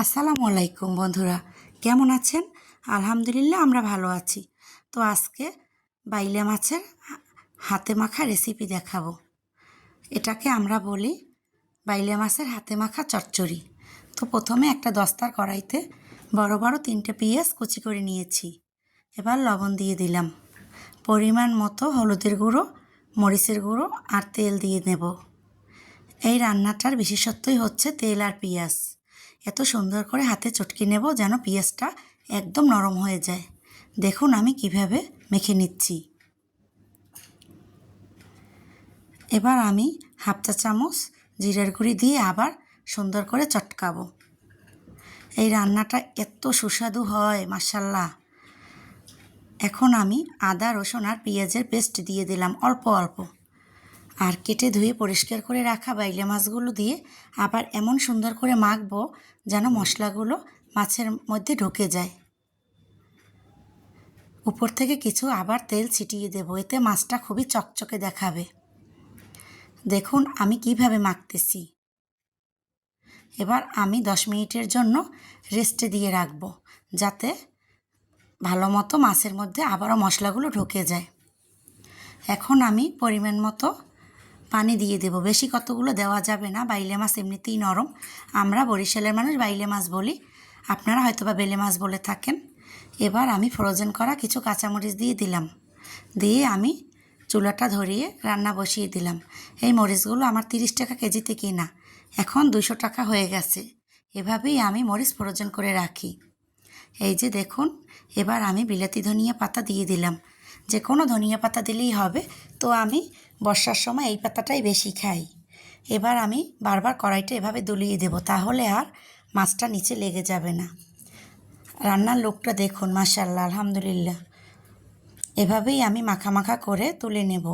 আসসালামু আলাইকুম বন্ধুরা, কেমন আছেন? আলহামদুলিল্লাহ আমরা ভালো আছি। তো আজকে বাইলে মাছের হাতে মাখা রেসিপি দেখাবো। এটাকে আমরা বলি বাইলে মাছের হাতে মাখা চচ্চড়ি। তো প্রথমে একটা দস্তার কড়াইতে বড় বড় 3টে পেঁয়াজ কুচি করে নিয়েছি। এবার লবণ দিয়ে দিলাম, পরিমাণ মতো হলুদের গুঁড়ো, মরিচের গুঁড়ো আর তেল দিয়ে নেব। এই রান্নাটার বিশেষত্বই হচ্ছে তেল আর পেঁয়াজ। এত সুন্দর করে হাতে চটকে নেব যেন পেঁয়াজটা একদম নরম হয়ে যায়। দেখুন আমি কিভাবে মেখে নিচ্ছি। এবার আমি হাফ চা চামচ জিরার গুঁড়ি দিয়ে আবার সুন্দর করে চটকাবো। এই রান্নাটা এত সুস্বাদু হয় মাশাল্লাহ। এখন আমি আদা, রসুন আর পেঁয়াজের পেস্ট দিয়ে দিলাম অল্প অল্প। আর কেটে ধুয়ে পরিষ্কার করে রাখা বাইলে মাছগুলো দিয়ে আবার এমন সুন্দর করে মাখবো যেন মশলাগুলো মাছের মধ্যে ঢুকে যায়। উপর থেকে কিছু আবার তেল ছিটিয়ে দেবো, এতে মাছটা খুবই চকচকে দেখাবে। দেখুন আমি কিভাবে মাখতেছি। এবার আমি 10 মিনিটের জন্য রেস্টে দিয়ে রাখবো, যাতে ভালো মতো মাছের মধ্যে আবারও মশলাগুলো ঢুকে যায়। এখন আমি পরিমাণ মতো পানি দিয়ে দেব। বেশি কতগুলো দেওয়া যাবে না, বাইলে মাছ এমনিতেই নরম। আমরা বরিশালের মানুষ বাইলে মাছ বলি, আপনারা হয়তো বা বেলে মাছ বলে থাকেন। এবার আমি ফ্রোজেন করা কিছু কাঁচামরিচ দিয়ে দিলাম, দিয়ে আমি চুলাটা ধরিয়ে রান্না বসিয়ে দিলাম। এই মরিচগুলো আমার 30 টাকা কেজিতে কিনা, এখন 200 টাকা হয়ে গেছে। এভাবেই আমি মরিচ ফ্রোজেন করে রাখি। এই যে দেখুন, এবার আমি বিলাতি ধনিয়া পাতা দিয়ে দিলাম। যে কোনো ধনিয়া পাতা দিলেই হবে, তো আমি বর্ষার সময় এই পাতাটাই বেশি খাই। এবার আমি বারবার কড়াইটা এভাবে দুলিয়ে দেব, তাহলে আর মাছটা নিচে লেগে যাবে না। রান্নার লোকটা দেখুন মাশাআল্লাহ, আলহামদুলিল্লাহ। এভাবেই আমি মাখা মাখা করে তুলে নেব।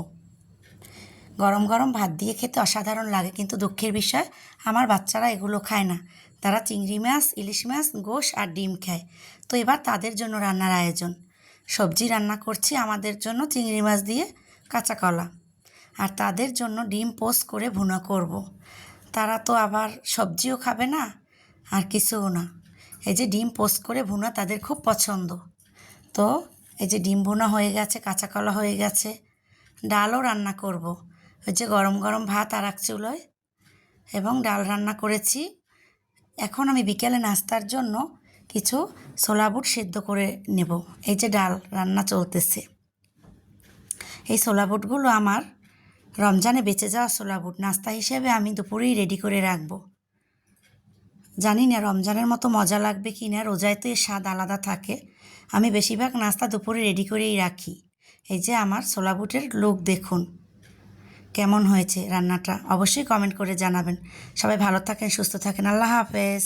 গরম গরম ভাত দিয়ে খেতে অসাধারণ লাগে, কিন্তু দুঃখের বিষয় আমার বাচ্চারা এগুলো খায় না। তারা চিংড়ি মাছ, ইলিশ মাছ, গোশ আর ডিম খায়। তো এবার তাদের জন্য রান্নার আয়োজন। সবজি রান্না করছি আমাদের জন্য চিংড়ি মাছ দিয়ে কাঁচা কলা, আর তাদের জন্য ডিম পোস্ট করে ভুনা করব। তারা তো আবার সবজিও খাবে না আর কিছুও না। এই যে ডিম পোস্ট করে ভুনা তাদের খুব পছন্দ। তো এই যে ডিম ভুনা হয়ে গেছে, কাঁচা কলা হয়ে গেছে, ডালও রান্না করব। ওই যে গরম গরম ভাত আর এক চুলোয় এবং ডাল রান্না করেছি। এখন আমি বিকেলে নাস্তার জন্য কিছু ছোলা বুট সেদ্ধ করে নেব। এই যে ডাল রান্না চলতেছে। এই ছোলা বুটগুলো আমার রমজানে বেঁচে যাওয়া ছোলা বুট, নাস্তা হিসেবে আমি দুপুরেই রেডি করে রাখবো। জানি না রমজানের মতো মজা লাগবে কি না, রোজায় তো এর স্বাদ আলাদা থাকে। আমি বেশিরভাগ নাস্তা দুপুরে রেডি করেই রাখি। এই যে আমার ছোলা বুটের লুক দেখুন কেমন হয়েছে রান্নাটা, অবশ্যই কমেন্ট করে জানাবেন। সবাই ভালো থাকেন, সুস্থ থাকেন, আল্লাহ হাফেজ।